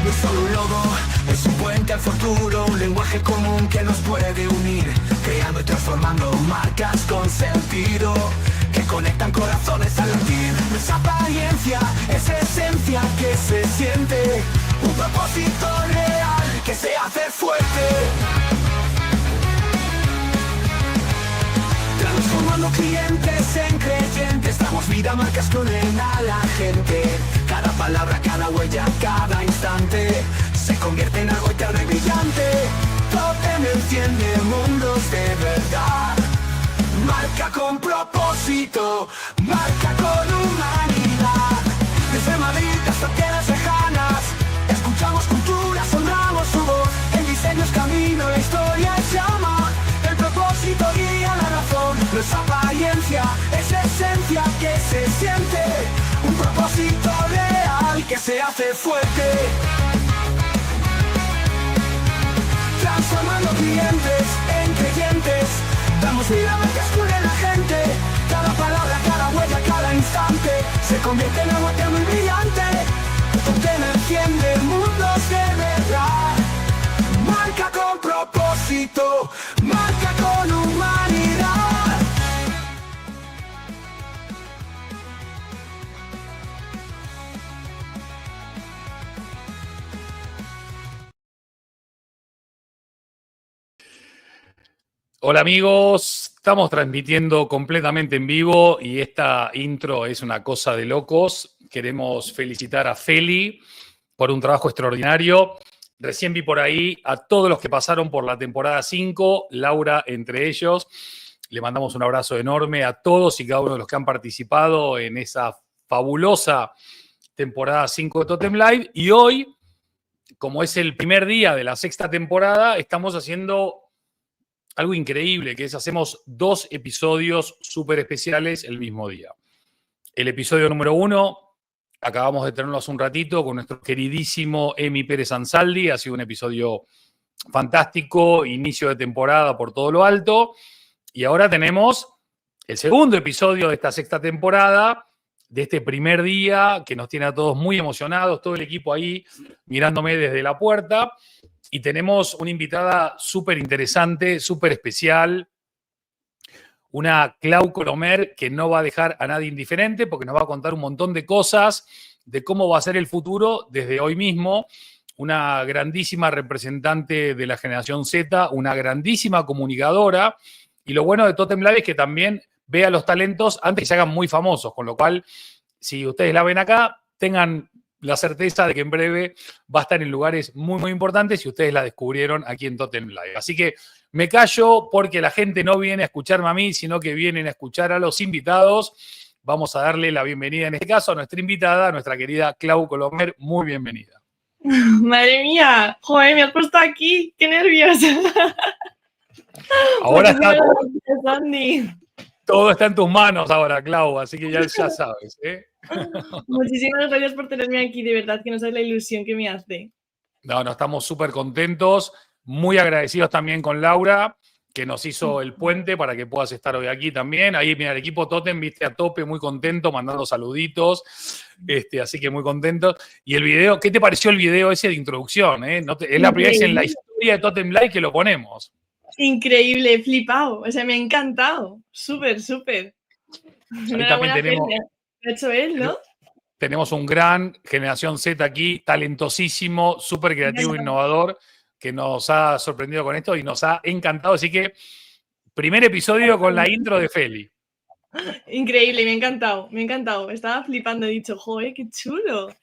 No es solo un logo, es un puente al futuro, un lenguaje común que nos puede unir, creando y transformando marcas con sentido, que conectan corazones al latir. No es apariencia, es esencia que se siente, un propósito real que se hace fuerte. Transformando clientes en creyentes, damos vida a marcas que unen a la gente. Cada palabra, cada huella, cada instante se convierte en algo eterno y brillante. Totem enciende mundos de verdad. Marca con propósito, marca con humanidad. Desde Madrid hasta tierras lejanas, escuchamos culturas, honramos su voz. El diseño es camino, la historia es llama. El propósito guía la razón. No es apariencia, es esencia que se siente. Un propósito real que se hace fuerte. Transformando clientes en creyentes, damos vida a marcas que unen a la gente. Cada palabra, cada huella, cada instante se convierte en algo eterno y brillante. Totem enciende mundos de verdad. Marca con propósito, marca con humanidad. Hola amigos, estamos transmitiendo completamente en vivo y esta intro es una cosa de locos. Queremos felicitar a Feli por un trabajo extraordinario. Recién vi por ahí a todos los que pasaron por la temporada 5, Laura entre ellos. Le mandamos un abrazo enorme a todos y cada uno de los que han participado en esa fabulosa temporada 5 de Totem Live. Y hoy, como es el primer día de la sexta temporada, estamos haciendo algo increíble, que es hacemos 2 episodios súper especiales el mismo día. El episodio número 1, acabamos de tenerlo hace un ratito con nuestro queridísimo Emi Pérez Ansaldi. Ha sido un episodio fantástico, inicio de temporada por todo lo alto. Y ahora tenemos el segundo episodio de esta sexta temporada, de este primer día, que nos tiene a todos muy emocionados, todo el equipo ahí mirándome desde la puerta. Y tenemos una invitada súper interesante, súper especial, una Clau Colomer que no va a dejar a nadie indiferente porque nos va a contar un montón de cosas de cómo va a ser el futuro desde hoy mismo. Una grandísima representante de la generación Z, una grandísima comunicadora. Y lo bueno de Totem Live es que también ve a los talentos antes que se hagan muy famosos, con lo cual, si ustedes la ven acá, tengan la certeza de que en breve va a estar en lugares muy, muy importantes y ustedes la descubrieron aquí en Totem Live. Así que me callo porque la gente no viene a escucharme a mí, sino que vienen a escuchar a los invitados. Vamos a darle la bienvenida en este caso a nuestra invitada, a nuestra querida Clau Colomer. Muy bienvenida. Madre mía, joder, me has puesto aquí, qué nervios. Ahora está, Andy. todo está en tus manos ahora, Clau, así que ya sabes, ¿eh? Muchísimas gracias por tenerme aquí, de verdad que no sabes la ilusión que me hace. No, estamos súper contentos, muy agradecidos también con Laura, que nos hizo el puente para que puedas estar hoy aquí también. Ahí, mira, el equipo Totem, viste, a tope, muy contento, mandando saluditos, así que muy contentos. Y el video, ¿qué te pareció el video ese de introducción? Es la primera vez en la historia de Totem Live que lo ponemos. Increíble, he flipado, o sea, me ha encantado, súper, súper. Enhorabuena, tenemos, lo ha hecho él, ¿no? Tenemos un gran Generación Z aquí, talentosísimo, súper creativo, innovador, que nos ha sorprendido con esto y nos ha encantado. Así que, primer episodio con la intro de Feli. Increíble, me ha encantado, me ha encantado. Estaba flipando, he dicho, joder, qué chulo.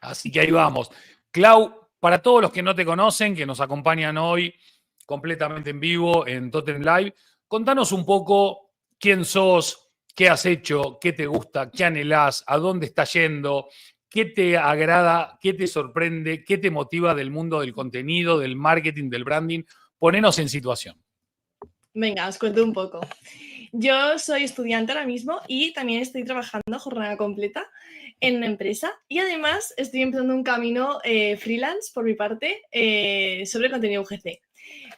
Así que ahí vamos. Clau, para todos los que no te conocen, que nos acompañan hoy completamente en vivo en Totem Live, contanos un poco quién sos, qué has hecho, qué te gusta, qué anhelás, a dónde estás yendo, qué te agrada, qué te sorprende, qué te motiva del mundo del contenido, del marketing, del branding. Ponenos en situación. Venga, os cuento un poco. Yo soy estudiante ahora mismo y también estoy trabajando jornada completa en una empresa y además estoy empezando un camino freelance por mi parte sobre contenido UGC.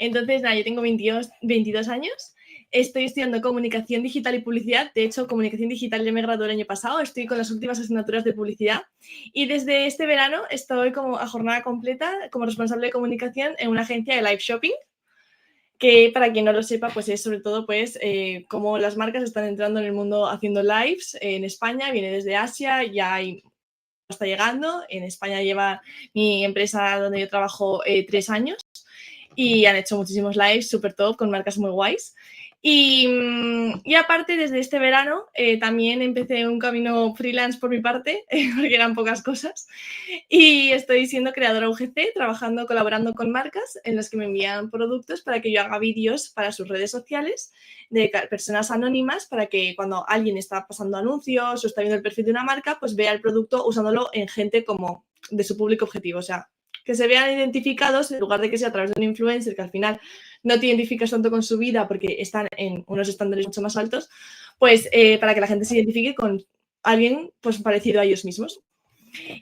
Entonces, nada, yo tengo 22 años Estoy estudiando comunicación digital y publicidad. De hecho, comunicación digital ya me gradué el año pasado. Estoy con las últimas asignaturas de publicidad. Y desde este verano estoy como a jornada completa como responsable de comunicación en una agencia de live shopping, que para quien no lo sepa, pues es sobre todo pues cómo las marcas están entrando en el mundo haciendo lives en España. Viene desde Asia, ya está llegando. En España lleva mi empresa donde yo trabajo 3 años y han hecho muchísimos lives súper top con marcas muy guays. Y aparte, desde este verano también empecé un camino freelance por mi parte, porque eran pocas cosas, y estoy siendo creadora UGC, trabajando, colaborando con marcas en las que me envían productos para que yo haga vídeos para sus redes sociales de personas anónimas, para que cuando alguien está pasando anuncios o está viendo el perfil de una marca, pues vea el producto usándolo en gente como de su público objetivo, o sea, que se vean identificados en lugar de que sea a través de un influencer que al final no te identificas tanto con su vida porque están en unos estándares mucho más altos, pues para que la gente se identifique con alguien pues parecido a ellos mismos.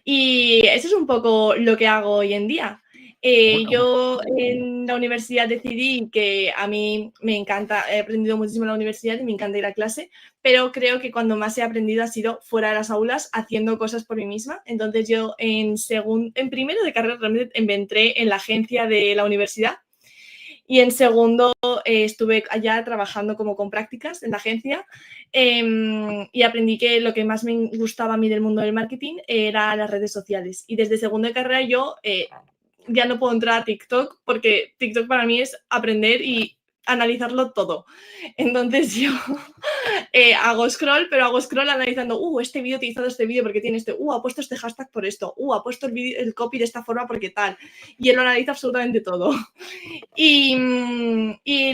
Y eso es un poco lo que hago hoy en día. Yo en la universidad decidí que a mí me encanta, he aprendido muchísimo en la universidad y me encanta ir a clase, pero creo que cuando más he aprendido ha sido fuera de las aulas, haciendo cosas por mí misma. Entonces yo en primero de carrera realmente me entré en la agencia de la universidad y en segundo estuve allá trabajando como con prácticas en la agencia y aprendí que lo que más me gustaba a mí del mundo del marketing era las redes sociales. Y desde segundo de carrera yo ya no puedo entrar a TikTok porque TikTok para mí es aprender y analizarlo todo. Entonces yo hago scroll, pero hago scroll analizando, este vídeo ha utilizado este vídeo porque tiene ha puesto este hashtag por esto, ha puesto el copy de esta forma porque tal. Y él lo analiza absolutamente todo. Y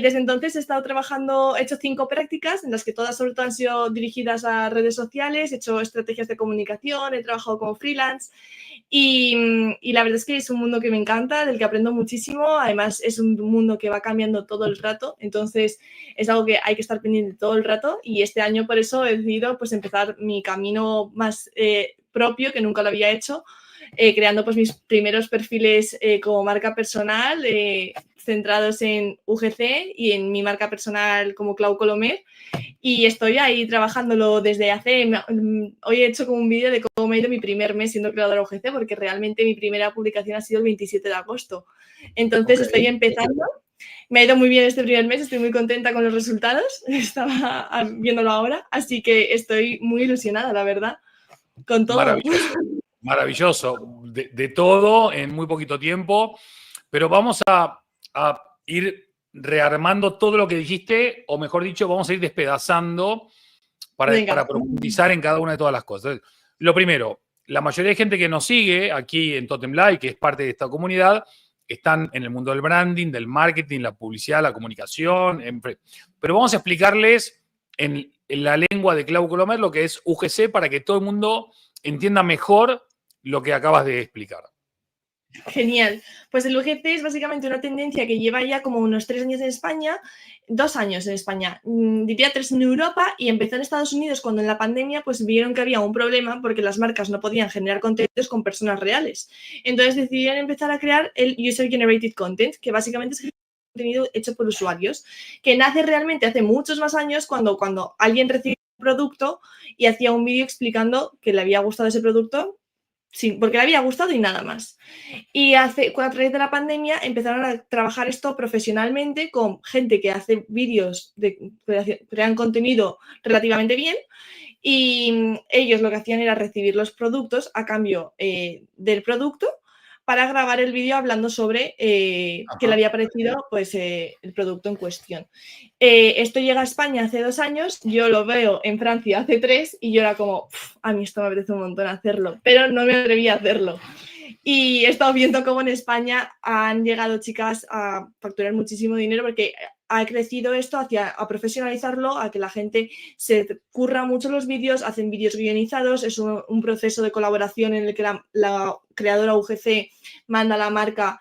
desde entonces he estado trabajando, he hecho 5 prácticas en las que todas sobre todo han sido dirigidas a redes sociales, he hecho estrategias de comunicación, he trabajado como freelance y la verdad es que es un mundo que me encanta, del que aprendo muchísimo. Además es un mundo que va cambiando todo el rato, entonces es algo que hay que estar pendiente todo el rato y este año por eso he decidido pues empezar mi camino más propio, que nunca lo había hecho, creando pues mis primeros perfiles como marca personal centrados en UGC y en mi marca personal como Clau Colomer, y estoy ahí trabajándolo desde hoy he hecho como un vídeo de cómo me ha ido mi primer mes siendo creadora UGC, porque realmente mi primera publicación ha sido el 27 de agosto, entonces estoy empezando. Me ha ido muy bien este primer mes, estoy muy contenta con los resultados, estaba viéndolo ahora, así que estoy muy ilusionada, la verdad, con todo. Maravilloso, maravilloso. De todo en muy poquito tiempo, pero vamos a ir rearmando todo lo que dijiste, o mejor dicho, vamos a ir despedazando para profundizar en cada una de todas las cosas. Lo primero, la mayoría de gente que nos sigue aquí en Totem Live, que es parte de esta comunidad, están en el mundo del branding, del marketing, la publicidad, la comunicación. Pero vamos a explicarles en la lengua de Clau Colomer lo que es UGC para que todo el mundo entienda mejor lo que acabas de explicar. Genial. Pues el UGC es básicamente una tendencia que lleva ya como unos 3 años en España, 2 años en España, diría 3 en Europa, y empezó en Estados Unidos cuando en la pandemia pues vieron que había un problema porque las marcas no podían generar contenidos con personas reales. Entonces decidieron empezar a crear el User Generated Content, que básicamente es contenido hecho por usuarios, que nace realmente hace muchos más años cuando alguien recibía un producto y hacía un vídeo explicando que le había gustado ese producto. Sí, porque le había gustado y nada más. Y a través de la pandemia empezaron a trabajar esto profesionalmente con gente que hace vídeos, crean contenido relativamente bien, y ellos lo que hacían era recibir los productos a cambio del producto para grabar el vídeo hablando sobre qué le había parecido pues, el producto en cuestión. Esto llega a España hace 2 años, yo lo veo en Francia hace 3 y yo era como, a mí esto me apetece un montón hacerlo, pero no me atreví a hacerlo. Y he estado viendo cómo en España han llegado chicas a facturar muchísimo dinero porque ha crecido esto a profesionalizarlo, a que la gente se curra mucho los vídeos, hacen vídeos guionizados, es un proceso de colaboración en el que la creadora UGC manda a la marca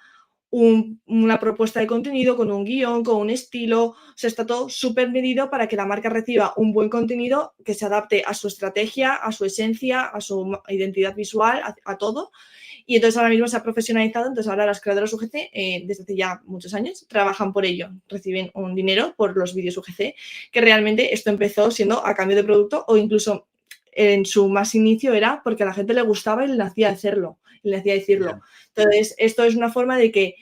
una propuesta de contenido con un guión, con un estilo, o sea, está todo súper medido para que la marca reciba un buen contenido que se adapte a su estrategia, a su esencia, a su identidad visual, a todo. Y entonces ahora mismo se ha profesionalizado, entonces ahora las creadoras UGC, desde hace ya muchos años, trabajan por ello, reciben un dinero por los vídeos UGC, que realmente esto empezó siendo a cambio de producto o incluso en su más inicio era porque a la gente le gustaba y le hacía hacerlo, le hacía decirlo. Entonces, esto es una forma de que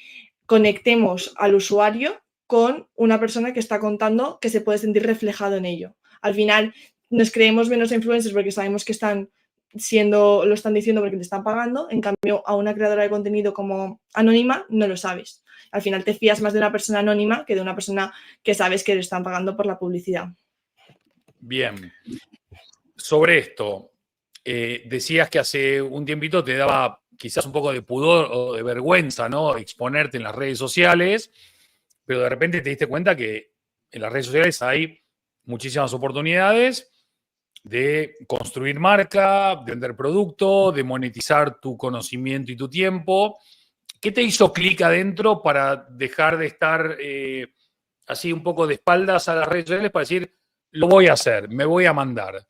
conectemos al usuario con una persona que está contando que se puede sentir reflejado en ello. Al final, nos creemos menos influencers porque sabemos que lo están diciendo porque te están pagando. En cambio, a una creadora de contenido como anónima no lo sabes. Al final te fías más de una persona anónima que de una persona que sabes que le están pagando por la publicidad. Bien. Sobre esto, decías que hace un tiempito te daba quizás un poco de pudor o de vergüenza, ¿no? Exponerte en las redes sociales, pero de repente te diste cuenta que en las redes sociales hay muchísimas oportunidades de construir marca, de vender producto, de monetizar tu conocimiento y tu tiempo. ¿Qué te hizo clic adentro para dejar de estar así un poco de espaldas a las redes sociales para decir, lo voy a hacer, me voy a mandar?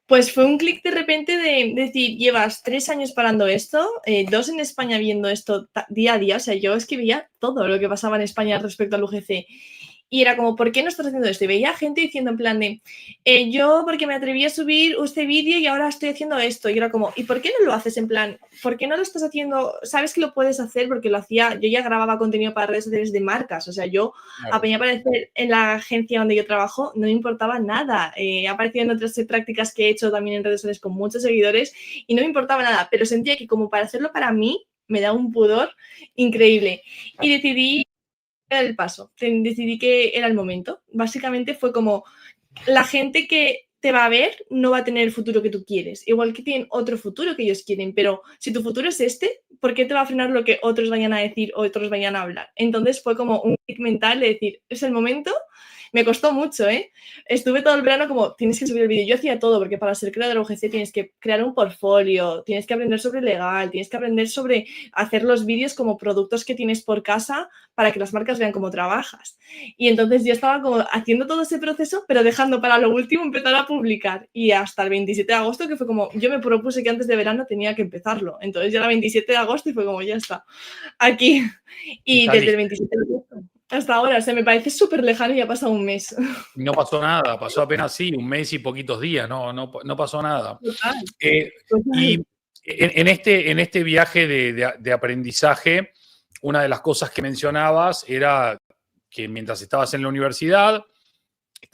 Pues fue un clic de repente de decir, llevas 3 años parando esto, 2 en España viendo esto día a día, o sea, yo es que veía todo lo que pasaba en España respecto al UGC. Y era como, ¿por qué no estás haciendo esto? Y veía gente diciendo en plan de, yo porque me atreví a subir este vídeo y ahora estoy haciendo esto. Y era como, ¿y por qué no lo haces en plan? ¿Por qué no lo estás haciendo? Sabes que lo puedes hacer porque lo hacía, yo ya grababa contenido para redes sociales de marcas. O sea, yo apenas aparecer en la agencia donde yo trabajo, no me importaba nada. He aparecido en otras prácticas que he hecho también en redes sociales con muchos seguidores y no me importaba nada. Pero sentía que como para hacerlo para mí, me da un pudor increíble. Y decidí el paso, decidí que era el momento. Básicamente fue como la gente que te va a ver no va a tener el futuro que tú quieres, igual que tienen otro futuro que ellos quieren, pero si tu futuro es este, ¿por qué te va a frenar lo que otros vayan a decir o otros vayan a hablar? Entonces fue como un clic mental de decir, es el momento. Me costó mucho, ¿eh? Estuve todo el verano como, tienes que subir el vídeo. Yo hacía todo, porque para ser creador UGC tienes que crear un portfolio, tienes que aprender sobre legal, tienes que aprender sobre hacer los vídeos como productos que tienes por casa para que las marcas vean cómo trabajas. Y entonces yo estaba como haciendo todo ese proceso, pero dejando para lo último empezar a publicar. Y hasta el 27 de agosto, que fue como, yo me propuse que antes de verano tenía que empezarlo. Entonces ya era 27 de agosto y fue como, ya está, aquí. Y desde el 27 de agosto hasta ahora, o sea, me parece súper lejano y ha pasado un mes. No pasó nada, pasó apenas sí, un mes y poquitos días, no pasó nada. Total. Y en este viaje de aprendizaje, una de las cosas que mencionabas era que mientras estabas en la universidad,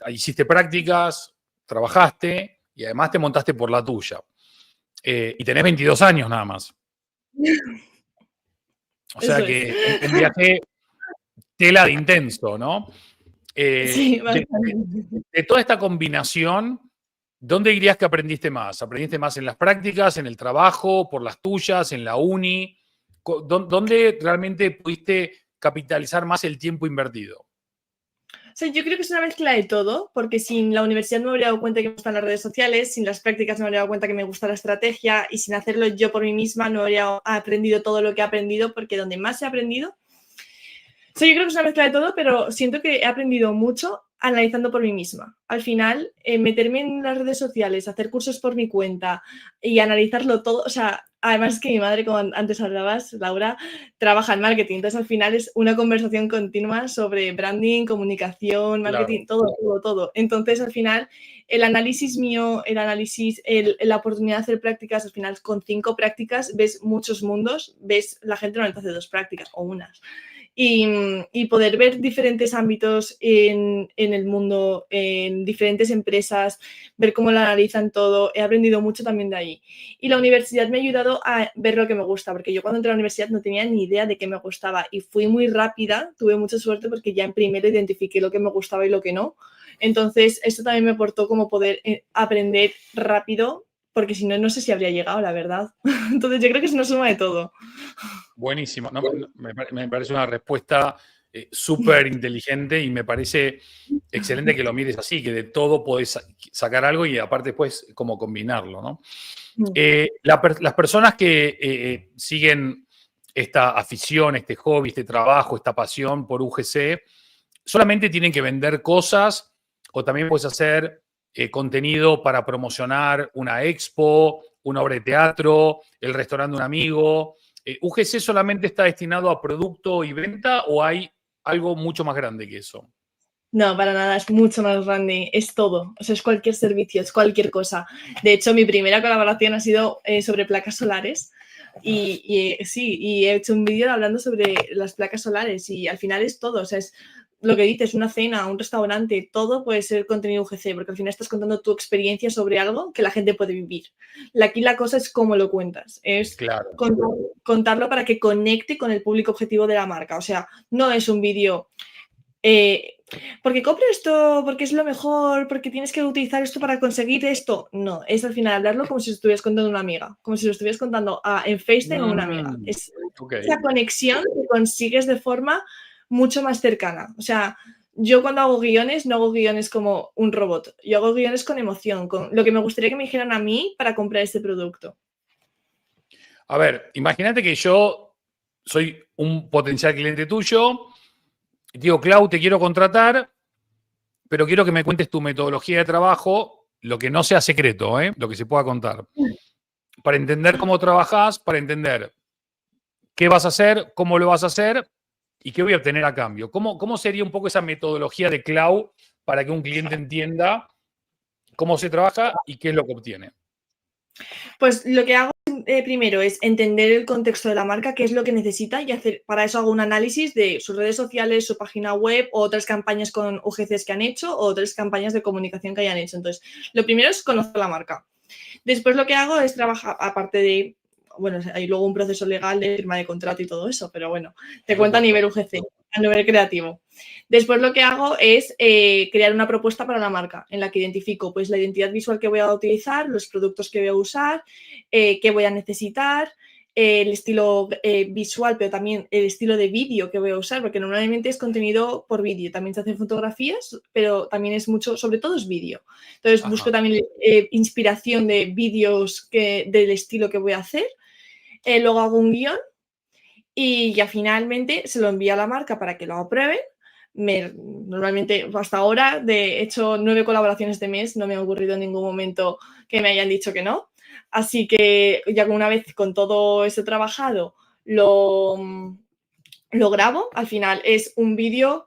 hiciste prácticas, trabajaste y además te montaste por la tuya. Y tenés 22 años nada más. O sea que un viaje tela de intenso, ¿no? Sí, de toda esta combinación, ¿dónde dirías que aprendiste más? ¿Aprendiste más en las prácticas, en el trabajo, por las tuyas, en la uni? ¿Dónde realmente pudiste capitalizar más el tiempo invertido? O sea, yo creo que es una mezcla de todo, porque sin la universidad no me habría dado cuenta que me gustan las redes sociales, sin las prácticas no me habría dado cuenta que me gusta la estrategia y sin hacerlo yo por mí misma no habría aprendido todo lo que he aprendido, porque donde más he aprendido. O sea, yo creo que es una mezcla de todo, pero siento que he aprendido mucho analizando por mí misma. Al final, meterme en las redes sociales, hacer cursos por mi cuenta y analizarlo todo, o sea, además que mi madre, como antes hablabas, Laura, trabaja en marketing, entonces al final es una conversación continua sobre branding, comunicación, marketing, Claro. todo. Entonces, al final, el análisis mío, la oportunidad de hacer prácticas, al final, con 5 prácticas ves muchos mundos, ves la gente normalmente hace 2 prácticas o unas. Y poder ver diferentes ámbitos en el mundo, en diferentes empresas, ver cómo lo analizan todo. He aprendido mucho también de ahí. Y la universidad me ha ayudado a ver lo que me gusta, porque yo cuando entré a la universidad no tenía ni idea de qué me gustaba y fui muy rápida, tuve mucha suerte porque ya en primero identifiqué lo que me gustaba y lo que no. Entonces, esto también me aportó como poder aprender rápido, porque si no, no sé si habría llegado, la verdad. Entonces, yo creo que es una suma de todo. Buenísimo. No, me parece una respuesta súper inteligente y me parece excelente que lo mires así, que de todo podés sacar algo y aparte después cómo combinarlo, ¿no? Las personas que siguen esta afición, este hobby, este trabajo, esta pasión por UGC, ¿solamente tienen que vender cosas o también puedes hacer contenido para promocionar una expo una obra de teatro, el restaurante de un amigo. ¿UGC solamente está destinado a producto y venta o hay algo mucho más grande que eso? No, para nada, es mucho más grande, es todo, o sea, es cualquier servicio, es cualquier cosa. De hecho, mi primera colaboración ha sido sobre placas solares sí, y he hecho un vídeo hablando sobre las placas solares y al final es todo, o sea, es lo que dices, una cena, un restaurante, todo puede ser contenido UGC, porque al final estás contando tu experiencia sobre algo que la gente puede vivir. Aquí la cosa es cómo lo cuentas, es Claro. contarlo para que conecte con el público objetivo de la marca, o sea, no es un vídeo... porque compro esto, porque es lo mejor, porque tienes que utilizar esto para conseguir esto. No, es al final hablarlo como si lo estuvieras contando a una amiga, como si lo estuvieras contando en FaceTime a una amiga. Es esa conexión que consigues de forma mucho más cercana. O sea, yo cuando hago guiones, no hago guiones como un robot. Yo hago guiones con emoción, con lo que me gustaría que me dijeran a mí para comprar este producto. A ver, imagínate que yo soy un potencial cliente tuyo. Digo, Clau, te quiero contratar, pero quiero que me cuentes tu metodología de trabajo, lo que no sea secreto, lo que se pueda contar, para entender cómo trabajás, para entender qué vas a hacer, cómo lo vas a hacer y qué voy a obtener a cambio. ¿Cómo sería un poco esa metodología de Clau para que un cliente entienda cómo se trabaja y qué es lo que obtiene? Pues lo que hago primero es entender el contexto de la marca, qué es lo que necesita y para eso hago un análisis de sus redes sociales, su página web o otras campañas con UGCs que han hecho o otras campañas de comunicación que hayan hecho. Entonces, lo primero es conocer la marca. Después lo que hago es trabajar, aparte de, bueno, hay luego un proceso legal de firma de contrato y todo eso, pero bueno, te cuento a nivel UGC, a nivel creativo. Después lo que hago es crear una propuesta para la marca en la que identifico pues la identidad visual que voy a utilizar, los productos que voy a usar, qué voy a necesitar, el estilo visual, pero también el estilo de vídeo que voy a usar, porque normalmente es contenido por vídeo. También se hacen fotografías, pero también es mucho, sobre todo es vídeo. Entonces busco también inspiración de vídeos del estilo que voy a hacer. Luego hago un guión y ya finalmente se lo envío a la marca para que lo aprueben. Normalmente hasta ahora, he hecho 9 colaboraciones de mes, no me ha ocurrido en ningún momento que me hayan dicho que no. Así que ya una vez con todo eso trabajado, lo grabo. Al final es un vídeo,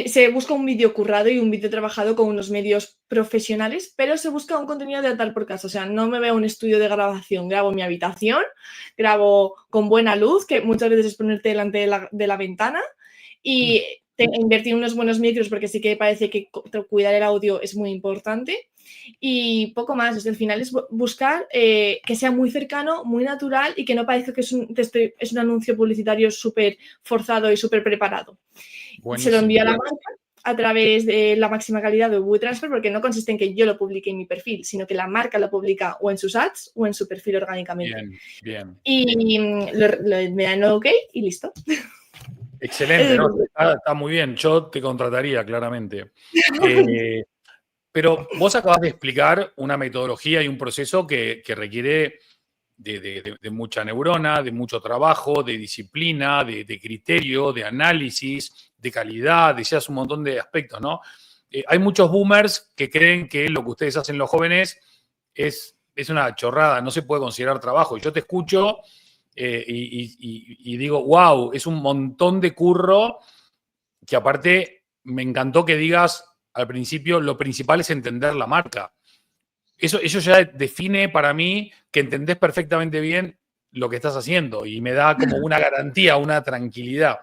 se busca un vídeo currado y un vídeo trabajado con unos medios profesionales, pero se busca un contenido de tal por caso. O sea, no me veo un estudio de grabación, grabo en mi habitación, grabo con buena luz, que muchas veces es ponerte delante de la ventana y invertir unos buenos micros porque sí que parece que cuidar el audio es muy importante y poco más. Desde el final es buscar que sea muy cercano, muy natural y que no parezca que es un anuncio publicitario súper forzado y súper preparado. Buenísimo. Se lo envío a la marca a través de la máxima calidad de WooTransfer porque no consiste en que yo lo publique en mi perfil, sino que la marca lo publica o en sus ads o en su perfil orgánicamente. Bien. Y me dan OK y listo. Excelente, ¿no? Está muy bien. Yo te contrataría, claramente. Pero vos acabas de explicar una metodología y un proceso que requiere de mucha neurona, de mucho trabajo, de disciplina, de criterio, de análisis, de calidad, deseas un montón de aspectos, ¿no? Hay muchos boomers que creen que lo que ustedes hacen los jóvenes es una chorrada, no se puede considerar trabajo. Y yo te escucho y digo, wow, es un montón de curro que aparte me encantó que digas al principio, lo principal es entender la marca. Eso ya define para mí que entendés perfectamente bien lo que estás haciendo y me da como una garantía, una tranquilidad.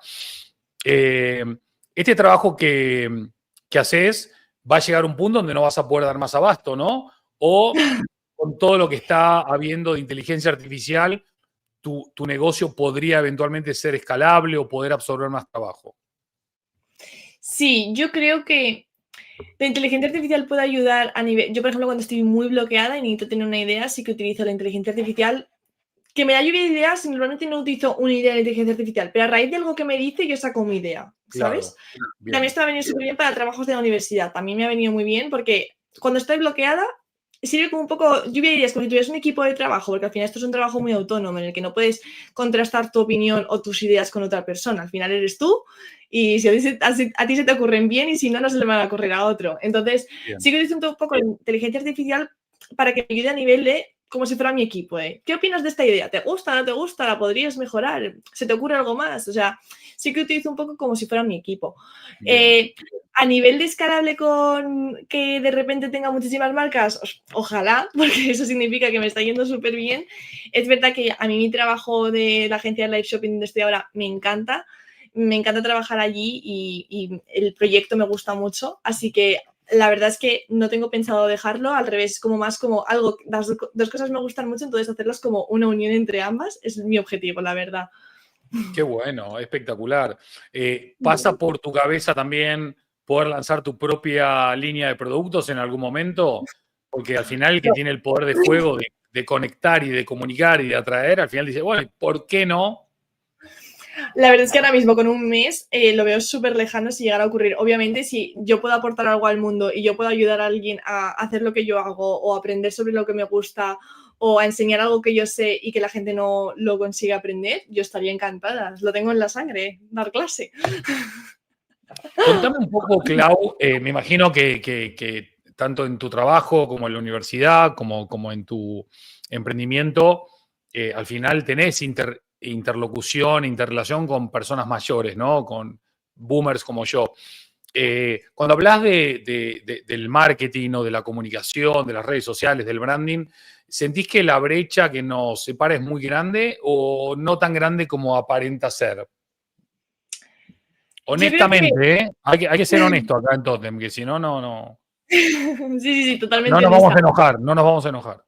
Este trabajo que haces va a llegar a un punto donde no vas a poder dar más abasto, ¿no? O con todo lo que está habiendo de inteligencia artificial, tu negocio podría eventualmente ser escalable o poder absorber más trabajo. Sí, yo creo que la inteligencia artificial puede ayudar a nivel... Yo, por ejemplo, cuando estoy muy bloqueada y necesito tener una idea, sí que utilizo la inteligencia artificial. Que me da lluvia de ideas, normalmente no utilizo una idea de inteligencia artificial, pero a raíz de algo que me dice, yo saco mi idea, ¿sabes? Claro, también esto me ha venido súper bien para trabajos de la universidad. También me ha venido muy bien porque cuando estoy bloqueada, sirve como un poco lluvia de ideas, como si tuvieras un equipo de trabajo, porque al final esto es un trabajo muy autónomo en el que no puedes contrastar tu opinión o tus ideas con otra persona. Al final eres tú y si a ti se te ocurren bien y si no, no se le van a ocurrir a otro. Entonces, sí que utilizo un poco la inteligencia artificial para que me ayude a nivel de como si fuera mi equipo, ¿eh? ¿Qué opinas de esta idea? ¿Te gusta? ¿No te gusta? ¿La podrías mejorar? ¿Se te ocurre algo más? O sea, sí que utilizo un poco como si fuera mi equipo. A nivel de escalable con que de repente tenga muchísimas marcas, ojalá, porque eso significa que me está yendo súper bien. Es verdad que a mí mi trabajo de la agencia de live shopping donde estoy ahora me encanta. Me encanta trabajar allí y el proyecto me gusta mucho. Así que la verdad es que no tengo pensado dejarlo. Al revés, como más como algo, las dos cosas me gustan mucho, entonces hacerlas como una unión entre ambas es mi objetivo, la verdad. Qué bueno, espectacular. ¿Pasa por tu cabeza también poder lanzar tu propia línea de productos en algún momento? Porque al final el que tiene el poder de fuego de conectar y de comunicar y de atraer, al final dice, bueno, ¿por qué no? La verdad es que ahora mismo con un mes lo veo súper lejano si llegara a ocurrir. Obviamente, si yo puedo aportar algo al mundo y yo puedo ayudar a alguien a hacer lo que yo hago o aprender sobre lo que me gusta o a enseñar algo que yo sé y que la gente no lo consiga aprender, yo estaría encantada. Lo tengo en la sangre, dar clase. Contame un poco, Clau, me imagino que tanto en tu trabajo como en la universidad, como en tu emprendimiento, al final tenés interlocución, interrelación con personas mayores, ¿no? Con boomers como yo. Cuando hablas del marketing o de la comunicación, de las redes sociales, del branding, ¿sentís que la brecha que nos separa es muy grande o no tan grande como aparenta ser? Yo creo que... Honestamente, ¿eh? Hay que ser honesto acá en Totem, que si no, no Sí, nos totalmente vamos honesta. a enojar, no nos vamos a enojar.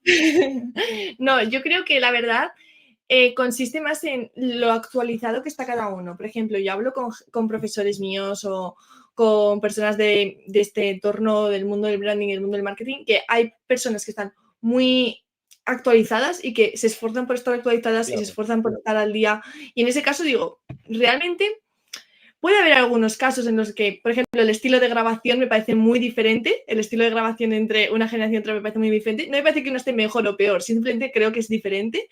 No, yo creo que la verdad consiste más en lo actualizado que está cada uno. Por ejemplo, yo hablo con profesores míos o con personas de este entorno del mundo del branding y del mundo del marketing, que hay personas que están muy actualizadas y que se esfuerzan por estar actualizadas y se Claro. esfuerzan por estar al día. Y en ese caso digo, realmente puede haber algunos casos en los que, por ejemplo, el estilo de grabación me parece muy diferente. El estilo de grabación entre una generación y otra me parece muy diferente. No me parece que uno esté mejor o peor, simplemente creo que es diferente.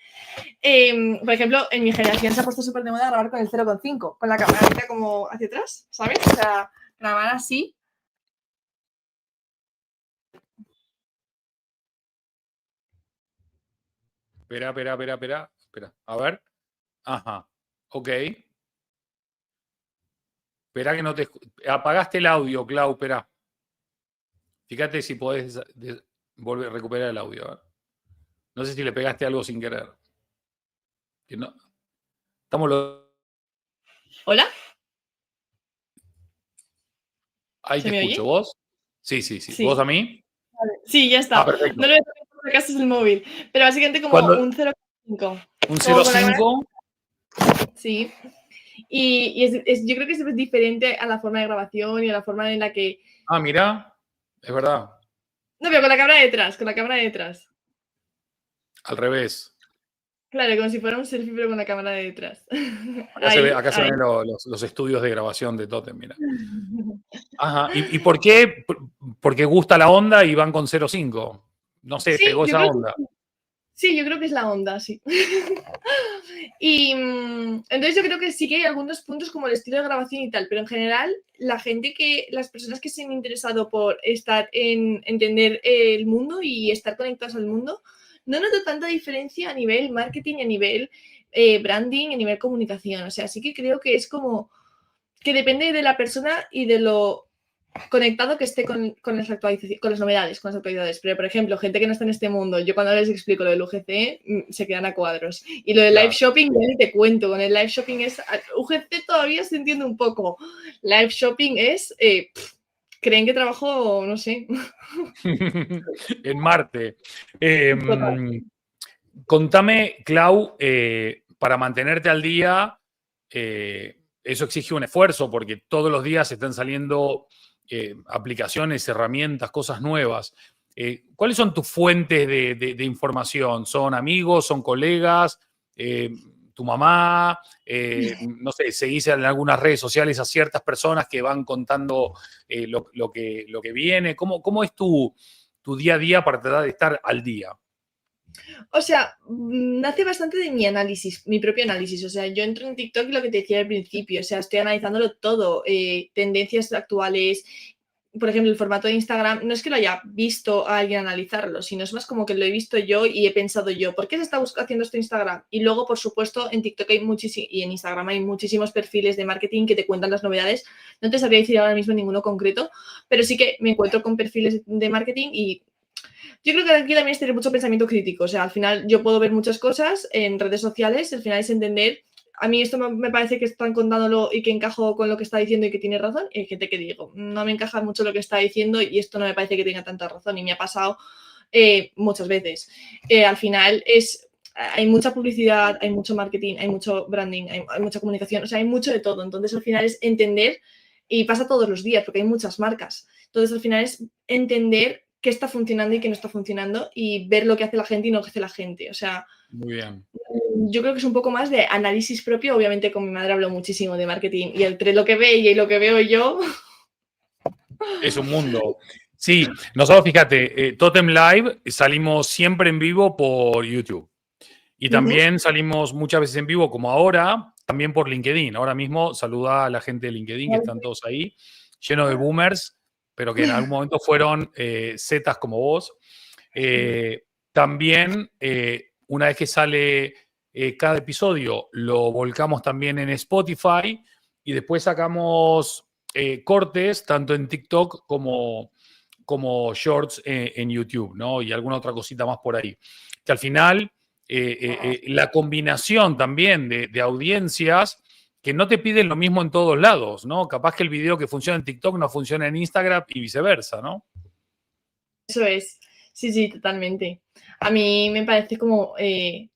Por ejemplo, en mi generación se ha puesto súper de moda grabar con el 0,5, con la camarita como hacia atrás, ¿sabes? O sea, grabar así. Espera. A ver. Ajá. Ok. Espera que no te... Apagaste el audio, Clau, espera. Fíjate si podés volver a recuperar el audio. A ver. No sé si le pegaste algo sin querer. Que no... Estamos los... ¿Hola? Ahí ¿Se te me escucho. oye? ¿Vos? Sí. ¿Vos Sí. a mí? Vale. Sí, ya Ah, está. perfecto. No lo voy a hacer porque acaso es el móvil. Pero básicamente como Cuando un 0,5. un Como con la cámara. 0,5... Sí. Y yo creo que es diferente a la forma de grabación y a la forma en la que... Ah, mirá. Es verdad. No, pero con la cámara detrás, con la cámara detrás. Al revés. Claro, como si fuera un selfie, pero con la cámara de detrás. Acá se Ahí. ven los estudios de grabación de Totem, mira. Ajá. ¿Y por qué? Porque gusta la onda y van con 0,5. No sé, Sí, pegó esa onda. yo creo que es la onda, sí. Y entonces yo creo que sí que hay algunos puntos como el estilo de grabación y tal, pero en general las personas que se han interesado por estar en entender el mundo y estar conectados al mundo, no noto tanta diferencia a nivel marketing, a nivel branding, a nivel comunicación. O sea, sí que creo que es como que depende de la persona y de lo conectado que esté con las actualizaciones, con las novedades, con las actualidades. Pero, por ejemplo, gente que no está en este mundo, yo cuando les explico lo del UGC, se quedan a cuadros. Y lo del live shopping, ya ni te cuento. Con el live shopping es... UGC todavía se entiende un poco. Live shopping es... creen que trabajo, no sé. En Marte. Total. Contame, Clau, para mantenerte al día, eso exige un esfuerzo porque todos los días están saliendo aplicaciones, herramientas, cosas nuevas. ¿Cuáles son tus fuentes de información? ¿Son amigos? ¿Son colegas? ¿Tu mamá? No sé, ¿seguís en algunas redes sociales a ciertas personas que van contando lo que viene? ¿Cómo es tu día a día para tratar de estar al día? O sea, nace bastante de mi análisis, mi propio análisis. O sea, yo entro en TikTok y lo que te decía al principio, o sea, estoy analizándolo todo, tendencias actuales, por ejemplo, el formato de Instagram, no es que lo haya visto a alguien analizarlo, sino es más como que lo he visto yo y he pensado yo, ¿por qué se está haciendo esto en Instagram? Y luego, por supuesto, en TikTok hay y en Instagram hay muchísimos perfiles de marketing que te cuentan las novedades. No te sabría decir ahora mismo ninguno concreto, pero sí que me encuentro con perfiles de marketing y yo creo que aquí también es tener mucho pensamiento crítico. O sea, al final yo puedo ver muchas cosas en redes sociales, al final es entender. A mí esto me parece que están contándolo y que encajo con lo que está diciendo y que tiene razón. Y hay gente que digo, no me encaja mucho lo que está diciendo y esto no me parece que tenga tanta razón. Y me ha pasado muchas veces. Al final hay mucha publicidad, hay mucho marketing, hay mucho branding, hay mucha comunicación, o sea, hay mucho de todo. Entonces, al final es entender, y pasa todos los días porque hay muchas marcas. Entonces, al final es entender qué está funcionando y qué no está funcionando y ver lo que hace la gente y no lo que hace la gente. O sea, Muy bien. yo creo que es un poco más de análisis propio. Obviamente con mi madre hablo muchísimo de marketing y entre lo que ve ella y lo que veo yo. Es un mundo. Sí, nosotros, fíjate, Totem Live salimos siempre en vivo por YouTube. Y también salimos muchas veces en vivo, como ahora, también por LinkedIn. Ahora mismo saluda a la gente de LinkedIn, que están todos ahí, llenos de boomers, pero que en algún momento fueron zetas como vos. También, una vez que sale cada episodio, lo volcamos también en Spotify y después sacamos cortes, tanto en TikTok como shorts en YouTube, ¿no? Y alguna otra cosita más por ahí. Que al final, la combinación también de audiencias que no te piden lo mismo en todos lados, ¿no? Capaz que el video que funciona en TikTok no funciona en Instagram y viceversa, ¿no? Eso es. Sí, sí, totalmente. A mí me parece como hay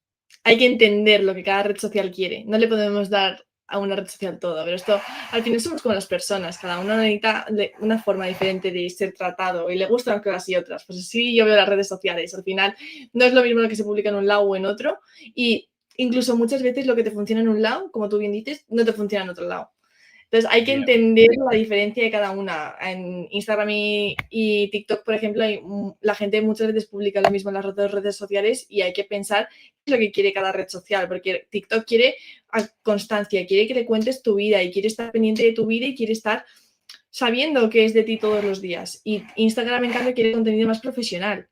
que entender lo que cada red social quiere. No le podemos dar a una red social todo, pero esto al final somos como las personas, cada uno necesita una forma diferente de ser tratado y le gustan unas cosas y otras. Pues así yo veo las redes sociales. Al final no es lo mismo lo que se publica en un lado o en otro y incluso muchas veces lo que te funciona en un lado, como tú bien dices, no te funciona en otro lado. Entonces hay que entender la diferencia de cada una. En Instagram y TikTok, por ejemplo, la gente muchas veces publica lo mismo en las otras redes sociales y hay que pensar qué es lo que quiere cada red social, porque TikTok quiere constancia, quiere que le cuentes tu vida y quiere estar pendiente de tu vida y quiere estar sabiendo qué es de ti todos los días. Y Instagram, en cambio, quiere contenido más profesional.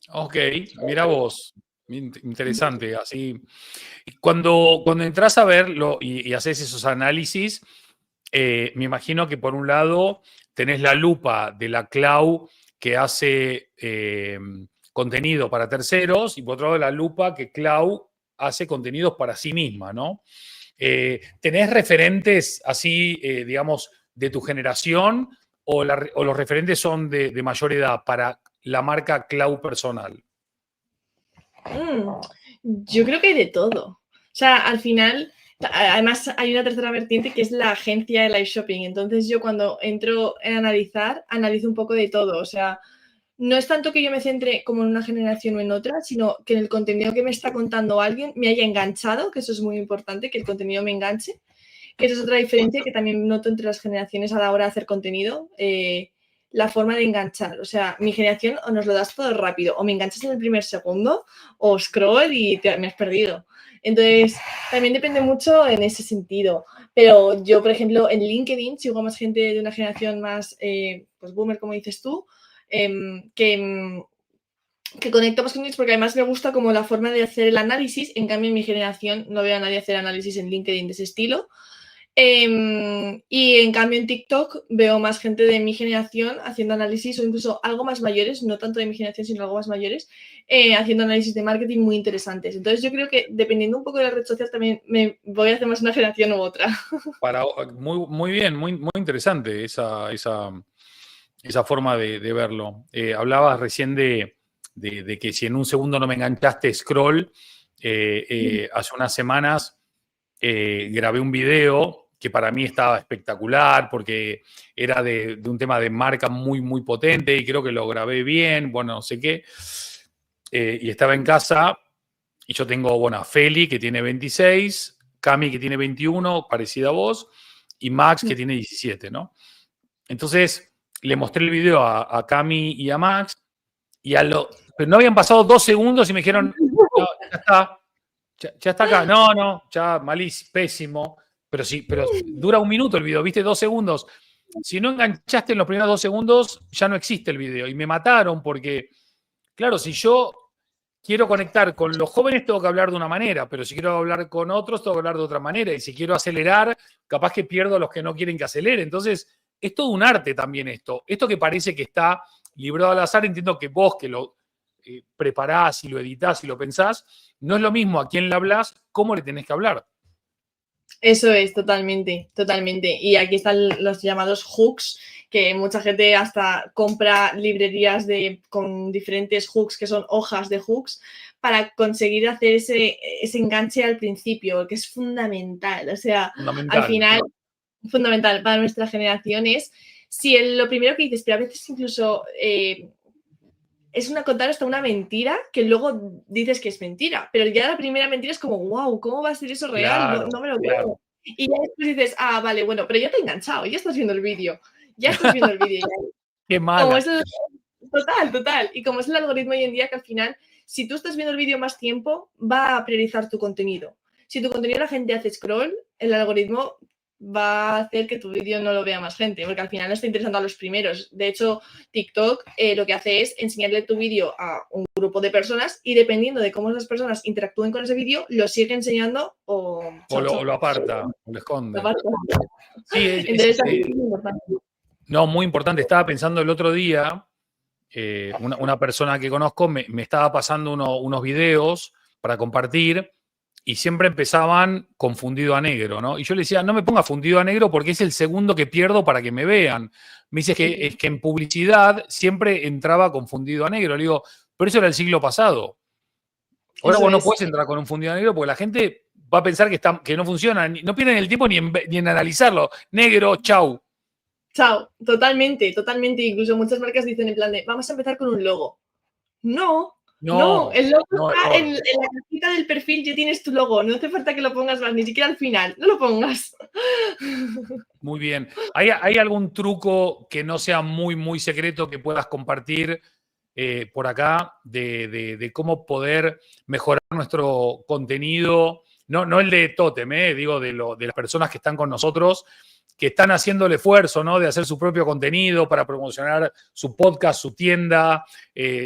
Ok, mira vos. Interesante, así. Cuando entras a verlo y haces esos análisis, me imagino que por un lado tenés la lupa de la Clau que hace contenido para terceros y por otro lado la lupa que Clau hace contenidos para sí misma, ¿no? ¿Tenés referentes así, digamos, de tu generación o los referentes son de mayor edad para la marca Clau personal? Yo creo que hay de todo. O sea, al final, además hay una tercera vertiente que es la agencia de live shopping. Entonces yo cuando entro en analizar, analizo un poco de todo. O sea, no es tanto que yo me centre como en una generación o en otra, sino que en el contenido que me está contando alguien me haya enganchado, que eso es muy importante, que el contenido me enganche. Que esa es otra diferencia que también noto entre las generaciones a la hora de hacer contenido. La forma de enganchar. O sea, mi generación o nos lo das todo rápido, o me enganchas en el primer segundo, o scroll y me has perdido. Entonces, también depende mucho en ese sentido. Pero yo, por ejemplo, en LinkedIn sigo a más gente de una generación más, pues boomer, como dices tú, que conecto más con ellos porque además me gusta como la forma de hacer el análisis. En cambio, en mi generación no veo a nadie hacer análisis en LinkedIn de ese estilo. Y en cambio en TikTok veo más gente de mi generación haciendo análisis o incluso algo más mayores, no tanto de mi generación sino algo más mayores, haciendo análisis de marketing muy interesantes. Entonces yo creo que dependiendo un poco de la red social también me voy a hacer más una generación u otra. Muy bien, muy interesante esa forma de verlo. Hablabas recién de que si en un segundo no me enganchaste, scroll. Hace unas semanas grabé un video que para mí estaba espectacular porque era de un tema de marca muy potente y creo que lo grabé bien, bueno, no sé qué. Y estaba en casa y yo tengo, bueno, a Feli que tiene 26, Cami que tiene 21, parecida a vos, y Max que tiene 17, ¿no? Entonces le mostré el video a Cami y a Max y pero no habían pasado 2 segundos y me dijeron, no, ya está. Ya está acá. No, ya malísimo, pésimo. Pero sí, pero dura 1 minuto el video, ¿viste? 2 segundos. si no enganchaste en los primeros 2 segundos, ya no existe el video. Y me mataron porque, claro, si yo quiero conectar con los jóvenes, tengo que hablar de una manera, pero si quiero hablar con otros, tengo que hablar de otra manera. Y si quiero acelerar, capaz que pierdo a los que no quieren que acelere. Entonces, es todo un arte también esto. Esto que parece que está librado al azar, entiendo que vos que lo preparás y lo editás y lo pensás, no es lo mismo a quién le hablas, cómo le tenés que hablar. Eso es, totalmente, totalmente. Y aquí están los llamados hooks, que mucha gente hasta compra librerías con diferentes hooks, que son hojas de hooks, para conseguir hacer ese enganche al principio, que es fundamental. O sea, al final, fundamental para nuestra generación es, si lo primero que dices, pero a veces incluso es contar hasta una mentira que luego dices que es mentira, pero ya la primera mentira es como, wow, ¿cómo va a ser eso real? Claro, No me lo creo. Y ya después dices, vale, bueno, pero ya te he enganchado, ya estás viendo el vídeo, ya estás viendo el vídeo. Qué mala. Total. Y como es el algoritmo hoy en día, que al final, si tú estás viendo el vídeo más tiempo, va a priorizar tu contenido. Si tu contenido la gente hace scroll, el algoritmo va a hacer que tu vídeo no lo vea más gente, porque al final no está interesando a los primeros. De hecho, TikTok lo que hace es enseñarle tu vídeo a un grupo de personas y dependiendo de cómo esas personas interactúen con ese vídeo, lo sigue enseñando o lo aparta, o lo esconde. Sí, entonces, es muy importante. No, muy importante. Estaba pensando el otro día, una persona que conozco me estaba pasando unos videos para compartir y siempre empezaban con fundido a negro, ¿no? Y yo le decía, no me ponga fundido a negro porque es el segundo que pierdo para que me vean. Me dice que es que en publicidad siempre entraba con fundido a negro. Le digo, pero eso era el siglo pasado. Ahora vos no puedes entrar con un fundido a negro porque la gente va a pensar que no funciona. No pierden el tiempo ni en analizarlo. Negro, chau. Chao, totalmente. Incluso muchas marcas dicen en plan de, vamos a empezar con un logo. No, el logo está en la casita del perfil, ya tienes tu logo, no hace falta que lo pongas más, ni siquiera al final, no lo pongas. Muy bien. ¿Hay algún truco que no sea muy, muy secreto que puedas compartir por acá de cómo poder mejorar nuestro contenido? No el de Totem, digo de las personas que están con nosotros, que están haciendo el esfuerzo, ¿no?, de hacer su propio contenido para promocionar su podcast, su tienda,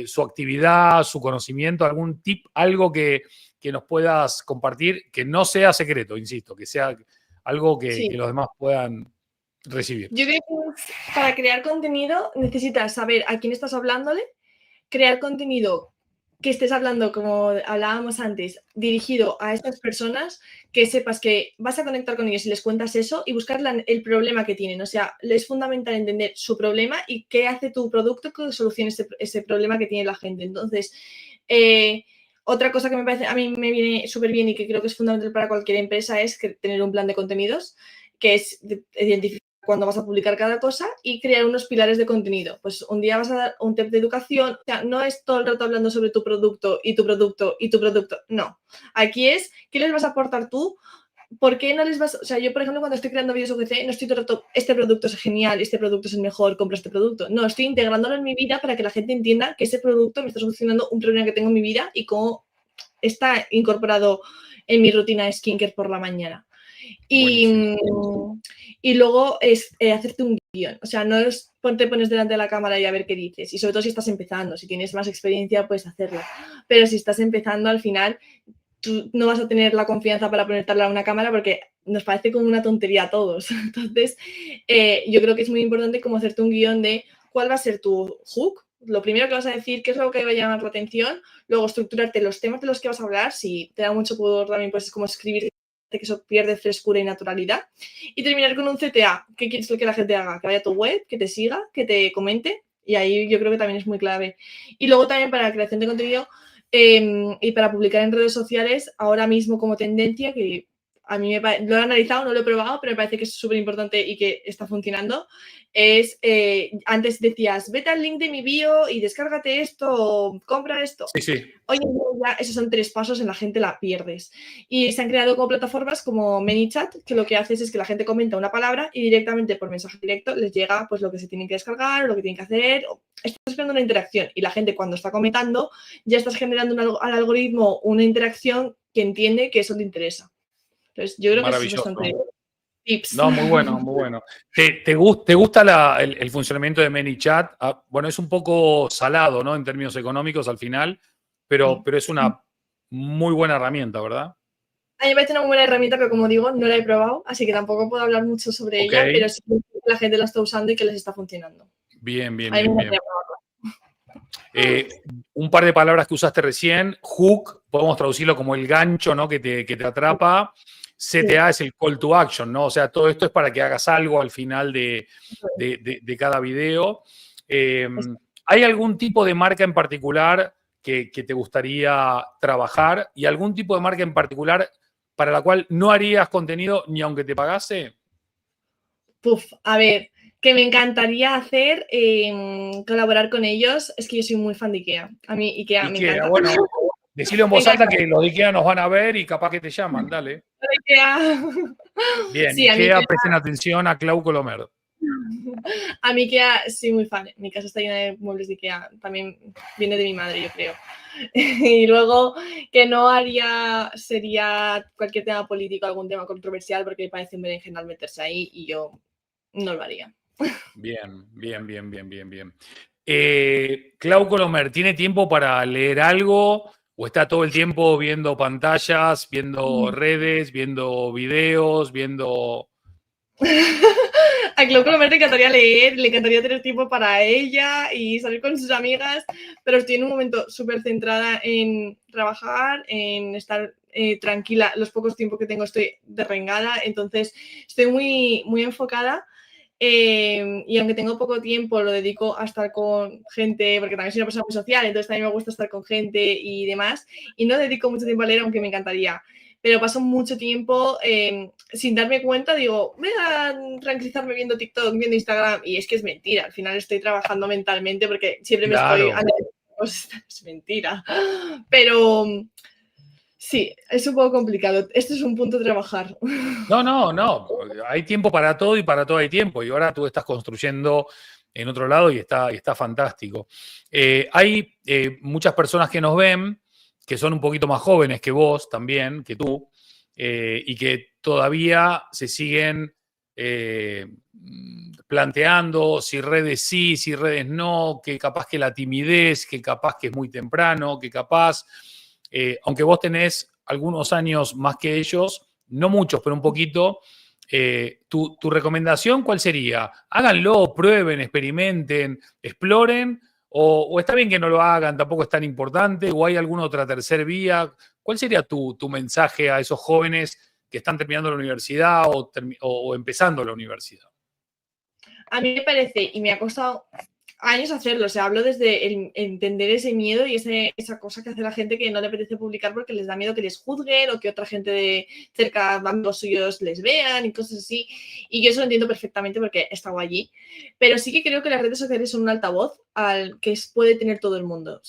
su actividad, su conocimiento, algún tip, algo que nos puedas compartir, que no sea secreto, insisto, que sea algo que los demás puedan recibir. Yo creo que para crear contenido necesitas saber a quién estás hablándole, crear contenido que estés hablando, como hablábamos antes, dirigido a estas personas, que sepas que vas a conectar con ellos y les cuentas eso y buscar el problema que tienen. O sea, es fundamental entender su problema y qué hace tu producto que solucione ese problema que tiene la gente. Entonces, otra cosa que me parece, a mí me viene súper bien y que creo que es fundamental para cualquier empresa es tener un plan de contenidos, que es identificar cuándo vas a publicar cada cosa y crear unos pilares de contenido. Pues un día vas a dar un tip de educación, o sea, no es todo el rato hablando sobre tu producto y tu producto y tu producto, no. Aquí es, ¿qué les vas a aportar tú? ¿Por qué no les vas...? O sea, yo, por ejemplo, cuando estoy creando vídeos OGC, no estoy todo el rato, este producto es genial, este producto es el mejor, compra este producto. No, estoy integrándolo en mi vida para que la gente entienda que ese producto me está solucionando un problema que tengo en mi vida y cómo está incorporado en mi rutina de skincare por la mañana. Y luego es hacerte un guión. O sea, no es te pones delante de la cámara y a ver qué dices. Y sobre todo si estás empezando. Si tienes más experiencia, puedes hacerlo. Pero si estás empezando, al final, tú no vas a tener la confianza para ponerte a hablar a una cámara porque nos parece como una tontería a todos. Entonces, yo creo que es muy importante como hacerte un guión de cuál va a ser tu hook. Lo primero que vas a decir, qué es lo que va a llamar la atención. Luego, estructurarte los temas de los que vas a hablar. Si te da mucho pudor también, pues es como escribir, que eso pierde frescura y naturalidad. Y terminar con un CTA. ¿Qué quieres que la gente haga? Que vaya a tu web, que te siga, que te comente. Y ahí yo creo que también es muy clave. Y luego también para la creación de contenido y para publicar en redes sociales, ahora mismo como tendencia, que a mí lo he analizado, no lo he probado, pero me parece que es súper importante y que está funcionando, es, antes decías, vete al link de mi bio y descárgate esto o compra esto. Sí. Hoy en día ya esos son 3 pasos, en la gente la pierdes. Y se han creado como plataformas como ManyChat, que lo que haces es que la gente comenta una palabra y directamente por mensaje directo les llega pues lo que se tienen que descargar o lo que tienen que hacer. Estás creando una interacción y la gente cuando está comentando ya estás generando al algoritmo una interacción que entiende que eso te interesa. Entonces, yo creo que es bastante tips. No, muy bueno, muy bueno. ¿Te gusta el funcionamiento de ManyChat? Ah, bueno, es un poco salado, ¿no? En términos económicos al final, Sí. pero es una muy buena herramienta, ¿verdad? A mí me parece una muy buena herramienta, pero como digo, no la he probado, así que tampoco puedo hablar mucho sobre Ok, ella, pero sí que la gente la está usando y que les está funcionando. bien, bien, A mí me bien, gustaría bien. probarlo. Un par de palabras que usaste recién, hook, podemos traducirlo como el gancho, ¿no? Que te atrapa. CTA es el call to action, ¿no? O sea, todo esto es para que hagas algo al final de cada video. Eh, ¿Hay algún tipo de marca en particular que te gustaría trabajar y algún tipo de marca en particular para la cual no harías contenido ni aunque te pagase? Puf, a ver, que me encantaría hacer, colaborar con ellos. Es que yo soy muy fan de IKEA. A mí IKEA me IKEA, encanta. bueno, decirlo en Me voz alta encanta que los de IKEA nos van a ver y capaz que te llaman, dale. IKEA. Bien, Sí, a mí IKEA, IKEA, presten atención a Clau Colomer. a mí IKEA soy muy fan. Mi casa está llena de muebles de IKEA. También viene de mi madre, yo creo. Y luego que no haría sería cualquier tema político, algún tema controversial, porque me parece un berenjenal meterse ahí y yo no lo haría. Bien, bien, bien, bien, bien, bien. Clau Colomer, ¿tiene tiempo para leer algo o está todo el tiempo viendo pantallas, viendo redes, viendo videos, viendo... A Clau Colomer le encantaría leer, le encantaría tener tiempo para ella y salir con sus amigas, pero estoy en un momento súper centrada en trabajar, en estar tranquila. Los pocos tiempos que tengo estoy derrengada, entonces estoy muy, muy enfocada. Y aunque tengo poco tiempo, lo dedico a estar con gente, porque también soy una persona muy social, entonces también me gusta estar con gente y demás. Y no dedico mucho tiempo a leer, aunque me encantaría. Pero paso mucho tiempo sin darme cuenta, digo, voy a tranquilizarme viendo TikTok, viendo Instagram, y es que es mentira. Al final estoy trabajando mentalmente porque siempre me estoy... Claro. Es mentira. Pero sí, es un poco complicado. Esto es un punto de trabajar. No, no, no. Hay tiempo para todo y para todo hay tiempo. Y ahora tú estás construyendo en otro lado y está fantástico. Hay muchas personas que nos ven que son un poquito más jóvenes que vos también, que tú, y que todavía se siguen planteando si redes sí, si redes no, que capaz que la timidez, que capaz que es muy temprano, que capaz, aunque vos tenés algunos años más que ellos, no muchos, pero un poquito. ¿Tu recomendación cuál sería? Háganlo, prueben, experimenten, exploren, o está bien que no lo hagan, tampoco es tan importante, o hay alguna otra tercera vía. ¿Cuál sería tu mensaje a esos jóvenes que están terminando la universidad o empezando la universidad? A mí me parece, y me ha costado años hacerlo, o sea, hablo desde el entender ese miedo y esa cosa que hace la gente que no le apetece publicar porque les da miedo que les juzguen o que otra gente de cerca, amigos suyos, les vean y cosas así. Y yo eso lo entiendo perfectamente porque he estado allí. Pero sí que creo que las redes sociales son un altavoz al que puede tener todo el mundo.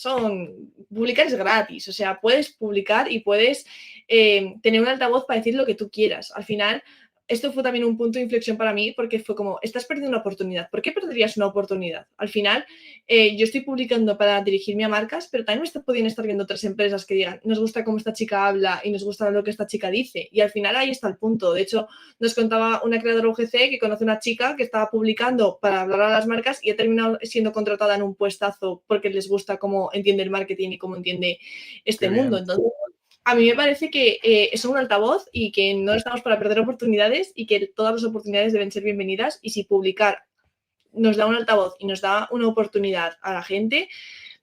Publicar es gratis, o sea, puedes publicar y puedes tener un altavoz para decir lo que tú quieras. Al final, esto fue también un punto de inflexión para mí porque fue como, estás perdiendo una oportunidad. ¿Por qué perderías una oportunidad? Al final, yo estoy publicando para dirigirme a marcas, pero también podrían estar viendo otras empresas que digan, nos gusta cómo esta chica habla y nos gusta lo que esta chica dice. Y al final ahí está el punto. De hecho, nos contaba una creadora UGC que conoce a una chica que estaba publicando para hablar a las marcas y ha terminado siendo contratada en un puestazo porque les gusta cómo entiende el marketing y cómo entiende este Qué mundo. bien. Entonces, a mí me parece que es un altavoz y que no estamos para perder oportunidades y que todas las oportunidades deben ser bienvenidas y si publicar nos da un altavoz y nos da una oportunidad a la gente,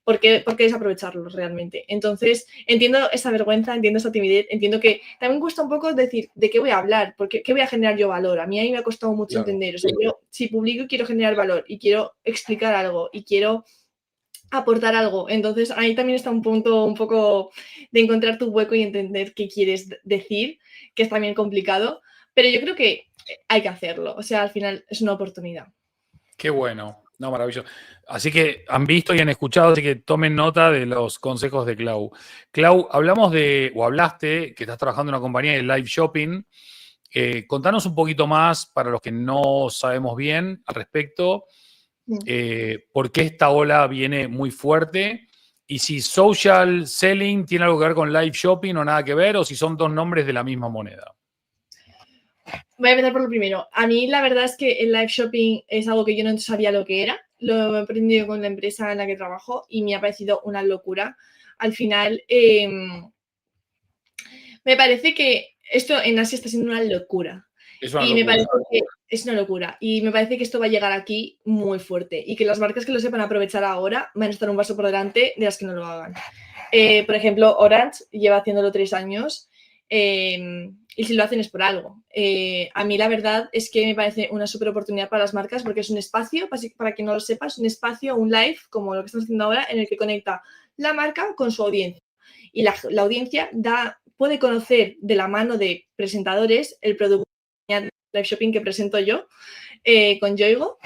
¿por qué desaprovecharlo realmente? Entonces, entiendo esa vergüenza, entiendo esa timidez, entiendo que también cuesta un poco decir de qué voy a hablar, porque qué voy a generar yo valor. A mí me ha costado mucho Claro. entender. O sea, yo si publico quiero generar valor y quiero explicar algo y quiero aportar algo. Entonces, ahí también está un punto un poco de encontrar tu hueco y entender qué quieres decir, que es también complicado, pero yo creo que hay que hacerlo. O sea, al final es una oportunidad. Qué bueno. No, maravilloso. Así que han visto y han escuchado, así que tomen nota de los consejos de Clau. Clau, hablaste que estás trabajando en una compañía de live shopping. Contanos un poquito más para los que no sabemos bien al respecto. ¿Por qué esta ola viene muy fuerte? Y si social selling tiene algo que ver con live shopping o nada que ver, o si son dos nombres de la misma moneda. Voy a empezar por lo primero. A mí la verdad es que el live shopping es algo que yo no sabía lo que era. Lo he aprendido con la empresa en la que trabajo y me ha parecido una locura. Al final, me parece que esto en Asia está siendo una locura. Es una Y me locura. parece que es una locura. Y me parece que esto va a llegar aquí muy fuerte. Y que las marcas que lo sepan aprovechar ahora van a estar un paso por delante de las que no lo hagan. Por ejemplo, Orange lleva haciéndolo 3 años. Y si lo hacen es por algo. A mí la verdad es que me parece una súper oportunidad para las marcas porque es un espacio, para quien no lo sepa, es un espacio, un live, como lo que estamos haciendo ahora, en el que conecta la marca con su audiencia. Y la audiencia puede conocer de la mano de presentadores el producto de live shopping que presento yo con Yoigo.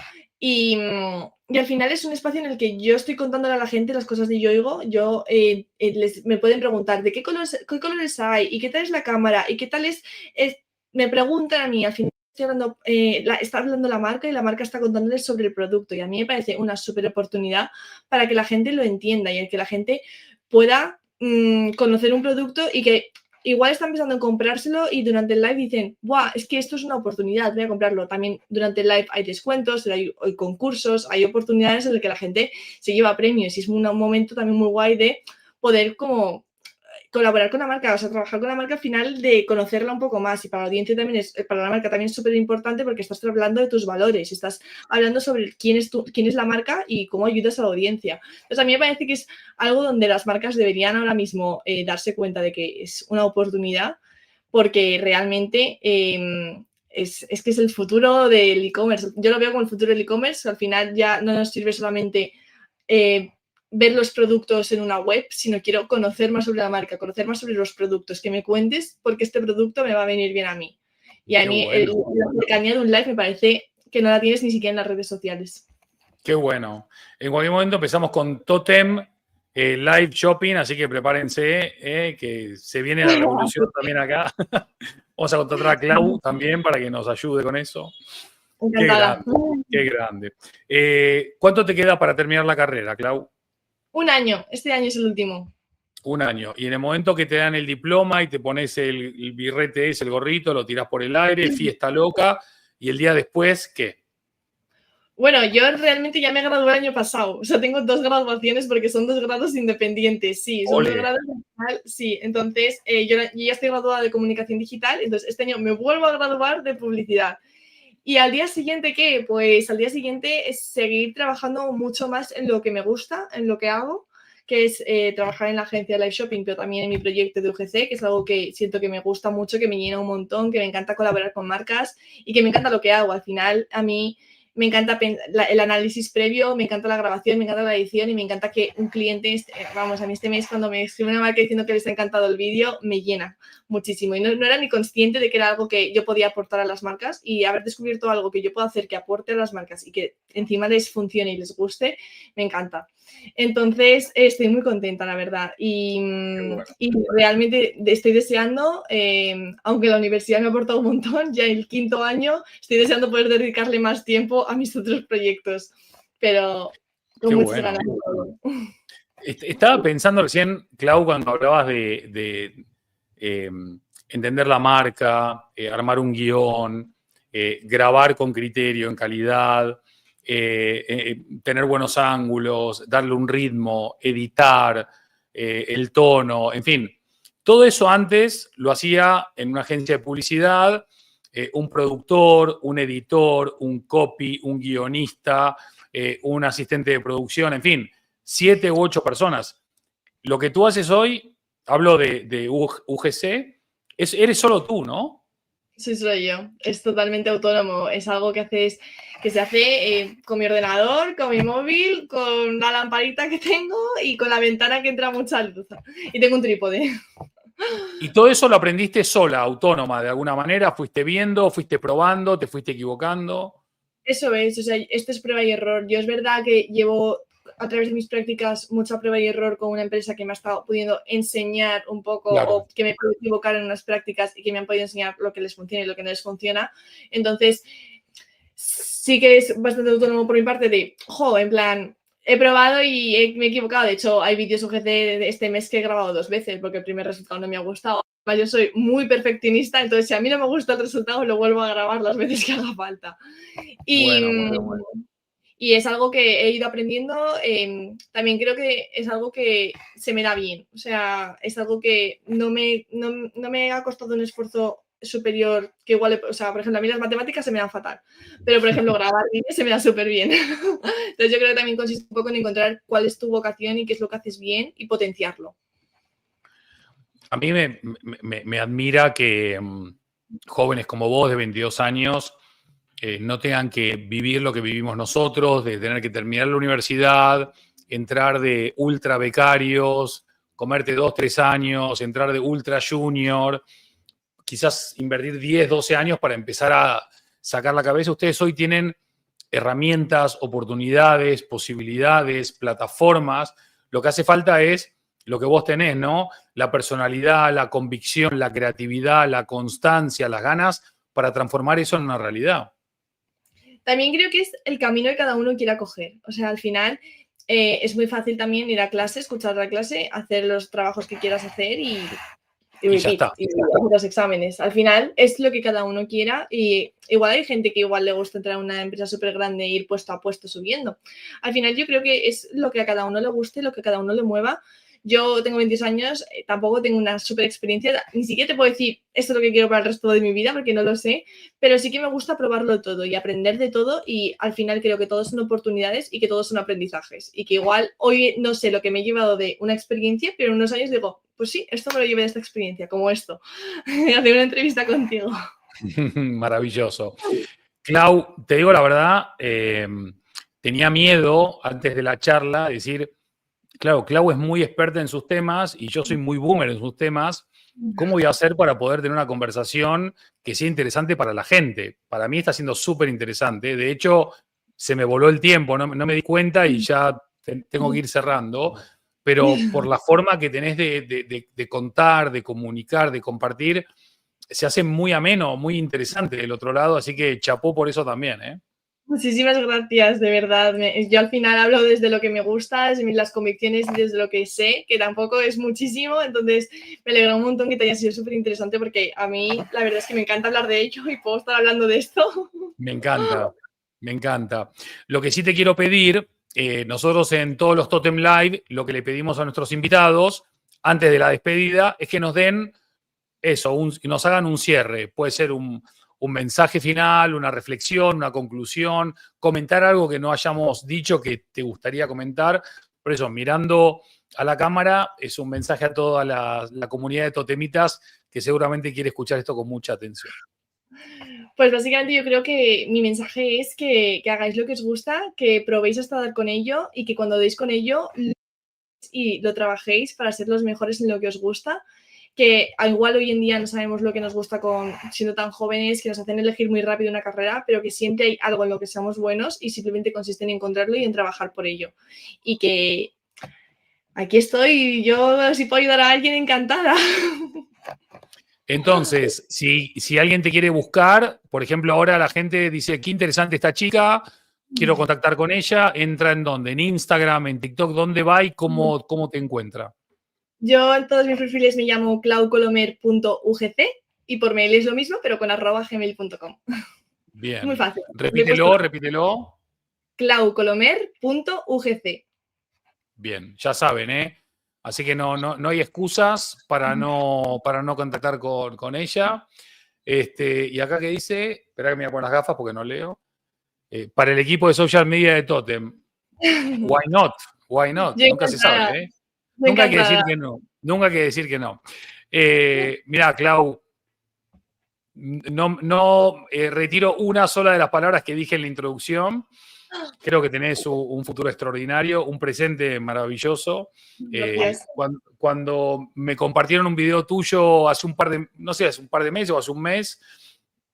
Y al final es un espacio en el que yo estoy contándole a la gente las cosas de Yoigo. Me pueden preguntar de qué colores hay y qué tal es la cámara y qué tal es. Me preguntan a mí, al final estoy hablando, está hablando la marca y la marca está contándoles sobre el producto. Y a mí me parece una súper oportunidad para que la gente lo entienda y el que la gente pueda conocer un producto y que igual están pensando en comprárselo y durante el live dicen, ¡buah! Es que esto es una oportunidad, voy a comprarlo. También durante el live hay descuentos, hay concursos, hay oportunidades en las que la gente se lleva premios y es un momento también muy guay de poder como colaborar con la marca, o sea, trabajar con la marca al final de conocerla un poco más y para la audiencia también para la marca también es súper importante porque estás hablando de tus valores, estás hablando sobre quién es la marca y cómo ayudas a la audiencia. Entonces a mí me parece que es algo donde las marcas deberían ahora mismo darse cuenta de que es una oportunidad porque realmente es que es el futuro del e-commerce. Yo lo veo como el futuro del e-commerce, al final ya no nos sirve solamente ver los productos en una web, sino quiero conocer más sobre la marca, conocer más sobre los productos, que me cuentes porque este producto me va a venir bien a mí. Y a mí la cercanía de un live me parece que no la tienes ni siquiera en las redes sociales. Qué bueno. En cualquier momento empezamos con Totem Live Shopping, así que prepárense, que se viene la revolución también acá. Vamos a contratar a Clau también para que nos ayude con eso. Encantada. Qué grande. ¿Cuánto te queda para terminar la carrera, Clau? Un año. Este año es el último. Un año. Y en el momento que te dan el diploma y te pones el birrete ese, el gorrito, lo tirás por el aire, fiesta loca, y el día después, ¿qué? Bueno, yo realmente ya me gradué el año pasado. O sea, tengo 2 graduaciones porque son 2 grados independientes. Sí, son 2 grados digital. Sí, entonces yo ya estoy graduada de comunicación digital. Entonces este año me vuelvo a graduar de publicidad. Y al día siguiente, ¿qué? Pues al día siguiente es seguir trabajando mucho más en lo que me gusta, en lo que hago, que es trabajar en la agencia de live shopping, pero también en mi proyecto de UGC, que es algo que siento que me gusta mucho, que me llena un montón, que me encanta colaborar con marcas y que me encanta lo que hago. Al final, a mí me encanta el análisis previo, me encanta la grabación, me encanta la edición y me encanta que un cliente, vamos, a mí este mes cuando me escribe una marca diciendo que les ha encantado el vídeo, me llena muchísimo. Y no era ni consciente de que era algo que yo podía aportar a las marcas y haber descubierto algo que yo puedo hacer que aporte a las marcas y que encima les funcione y les guste, me encanta. Entonces, estoy muy contenta, la verdad. Y realmente estoy deseando, aunque la universidad me ha aportado un montón, ya el 5.º año, estoy deseando poder dedicarle más tiempo a mis otros proyectos. Pero con muchas ganas de todo. Estaba pensando recién, Clau, cuando hablabas de entender la marca, armar un guión, grabar con criterio, en calidad, tener buenos ángulos, darle un ritmo, editar, el tono, en fin. Todo eso antes lo hacía en una agencia de publicidad, un productor, un editor, un copy, un guionista, un asistente de producción, en fin, 7 u 8 personas. Lo que tú haces hoy, hablo de UGC, eres solo tú, ¿no? Sí, soy yo. Es totalmente autónomo. Es algo que se hace con mi ordenador, con mi móvil, con la lamparita que tengo y con la ventana que entra mucha luz. Y tengo un trípode. Y todo eso lo aprendiste sola, autónoma, de alguna manera. Fuiste viendo, fuiste probando, te fuiste equivocando. Eso es, o sea, esto es prueba y error. Yo es verdad que llevo a través de mis prácticas mucha prueba y error con una empresa que me ha estado pudiendo enseñar un poco o que me puedo equivocar en unas prácticas y que me han podido enseñar lo que les funciona y lo que no les funciona. Entonces, sí que es bastante autónomo por mi parte de, en plan, he probado y me he equivocado. De hecho, hay vídeos UGC de este mes que he grabado 2 veces porque el primer resultado no me ha gustado. yo soy muy perfeccionista, entonces si a mí no me gusta el resultado, lo vuelvo a grabar las veces que haga falta. Y, Bueno. y es algo que he ido aprendiendo. También creo que es algo que se me da bien. O sea, es algo que no me ha costado un esfuerzo superior que igual, o sea, por ejemplo, a mí las matemáticas se me dan fatal, pero por ejemplo grabar vídeos se me da súper bien. Entonces yo creo que también consiste un poco en encontrar cuál es tu vocación y qué es lo que haces bien y potenciarlo. A mí me admira que jóvenes como vos de 22 años no tengan que vivir lo que vivimos nosotros, de tener que terminar la universidad, entrar de ultra becarios, comerte 2, 3 años, entrar de ultra junior, quizás invertir 10, 12 años para empezar a sacar la cabeza. Ustedes hoy tienen herramientas, oportunidades, posibilidades, plataformas. Lo que hace falta es lo que vos tenés, ¿no? La personalidad, la convicción, la creatividad, la constancia, las ganas para transformar eso en una realidad. También creo que es el camino que cada uno quiera coger. O sea, al final es muy fácil también ir a clase, escuchar la clase, hacer los trabajos que quieras hacer y ya está. Y los exámenes. Al final es lo que cada uno quiera y igual hay gente que igual le gusta entrar a una empresa súper grande e ir puesto a puesto subiendo. Al final yo creo que es lo que a cada uno le guste, lo que a cada uno le mueva. Yo tengo 22 años, tampoco tengo una súper experiencia, ni siquiera te puedo decir esto es lo que quiero para el resto de mi vida porque no lo sé, pero sí que me gusta probarlo todo y aprender de todo y al final creo que todos son oportunidades y que todos son aprendizajes y que igual hoy no sé lo que me he llevado de una experiencia, pero en unos años digo, pues sí, esto me lo llevé de esta experiencia, como esto, hacer una entrevista contigo. Maravilloso. Clau, te digo la verdad, tenía miedo antes de la charla de decir, claro, Clau es muy experta en sus temas y yo soy muy boomer en sus temas. ¿Cómo voy a hacer para poder tener una conversación que sea interesante para la gente? Para mí está siendo súper interesante. De hecho, se me voló el tiempo, no me di cuenta y ya tengo que ir cerrando. Pero por la forma que tenés de contar, de comunicar, de compartir, se hace muy ameno, muy interesante del otro lado. Así que chapó por eso también, ¿eh? Muchísimas gracias, de verdad. Yo al final hablo desde lo que me gusta, desde las convicciones y desde lo que sé, que tampoco es muchísimo, entonces me alegra un montón que te haya sido súper interesante porque a mí la verdad es que me encanta hablar de ello y puedo estar hablando de esto. Me encanta, me encanta. Lo que sí te quiero pedir, nosotros en todos los Totem Live, lo que le pedimos a nuestros invitados antes de la despedida es que nos den eso, nos hagan un cierre. Puede ser un mensaje final, una reflexión, una conclusión, comentar algo que no hayamos dicho que te gustaría comentar. Por eso, mirando a la cámara, es un mensaje a toda la comunidad de totemitas que seguramente quiere escuchar esto con mucha atención. Pues básicamente yo creo que mi mensaje es que hagáis lo que os gusta, que probéis hasta dar con ello y que cuando deis con ello y lo trabajéis para ser los mejores en lo que os gusta, que al igual hoy en día no sabemos lo que nos gusta siendo tan jóvenes, que nos hacen elegir muy rápido una carrera, pero que siempre hay algo en lo que seamos buenos y simplemente consiste en encontrarlo y en trabajar por ello. Y que aquí estoy, yo si puedo ayudar a alguien, encantada. Entonces, si alguien te quiere buscar, por ejemplo, ahora la gente dice, qué interesante esta chica, quiero contactar con ella, ¿entra en dónde? ¿En Instagram, en TikTok? ¿Dónde va y cómo te encuentra? Yo en todos mis perfiles me llamo claucolomer.ugc y por mail es lo mismo, pero con @gmail.com. Bien. Muy fácil. Repítelo. claucolomer.ugc. Bien, ya saben, ¿eh? Así que no hay excusas para no contactar con ella. Y acá que dice, espera que me voy a poner las gafas porque no leo. Para el equipo de social media de Totem. Why not? Why not? Nunca se sabe, ¿eh? Nunca hay que decir que no. Nunca hay que decir que no. Mirá, Clau, no retiro una sola de las palabras que dije en la introducción. Creo que tenés un futuro extraordinario, un presente maravilloso. Cuando me compartieron un video tuyo hace un par de meses o hace un mes,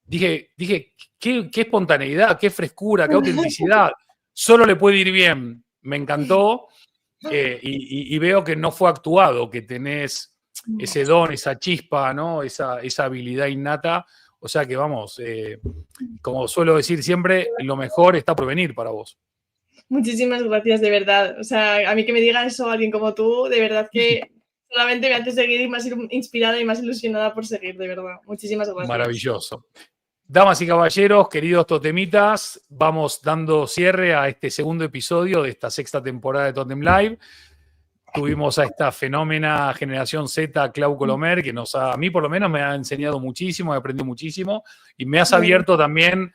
dije qué espontaneidad, qué frescura, qué autenticidad. Solo le puede ir bien. Me encantó. Y veo que no fue actuado, que tenés ese don, esa chispa, ¿no? Esa habilidad innata. O sea que vamos, como suelo decir siempre, lo mejor está por venir para vos. Muchísimas gracias, de verdad. O sea, a mí que me diga eso alguien como tú, de verdad que solamente me hace seguir y más inspirada y más ilusionada por seguir, de verdad. Muchísimas gracias. Maravilloso. Damas y caballeros, queridos totemitas, vamos dando cierre a este segundo episodio de esta sexta temporada de Totem Live. Tuvimos a esta fenómena generación Z, Clau Colomer, que a mí por lo menos me ha enseñado muchísimo, he aprendido muchísimo y me has abierto también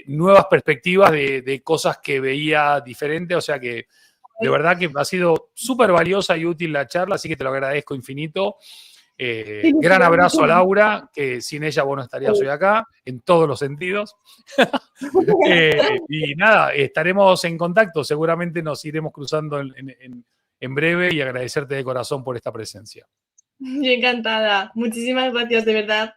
nuevas perspectivas de cosas que veía diferente, o sea que de verdad que ha sido súper valiosa y útil la charla, así que te lo agradezco infinito. Gran abrazo a Laura, que sin ella vos no estarías hoy acá, en todos los sentidos. Y nada, estaremos en contacto, seguramente nos iremos cruzando en breve y agradecerte de corazón por esta presencia. Yo encantada. Muchísimas gracias, de verdad.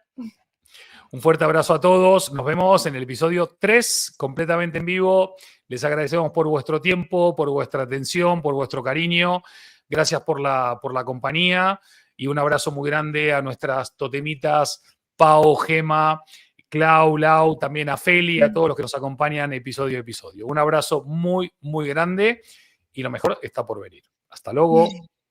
Un fuerte abrazo a todos. Nos vemos en el episodio 3, completamente en vivo. Les agradecemos por vuestro tiempo, por vuestra atención, por vuestro cariño. Gracias por la compañía. Y un abrazo muy grande a nuestras totemitas, Pau, Gema, Clau, Lau, también a Feli, a todos los que nos acompañan episodio a episodio. Un abrazo muy, muy grande y lo mejor está por venir. Hasta luego.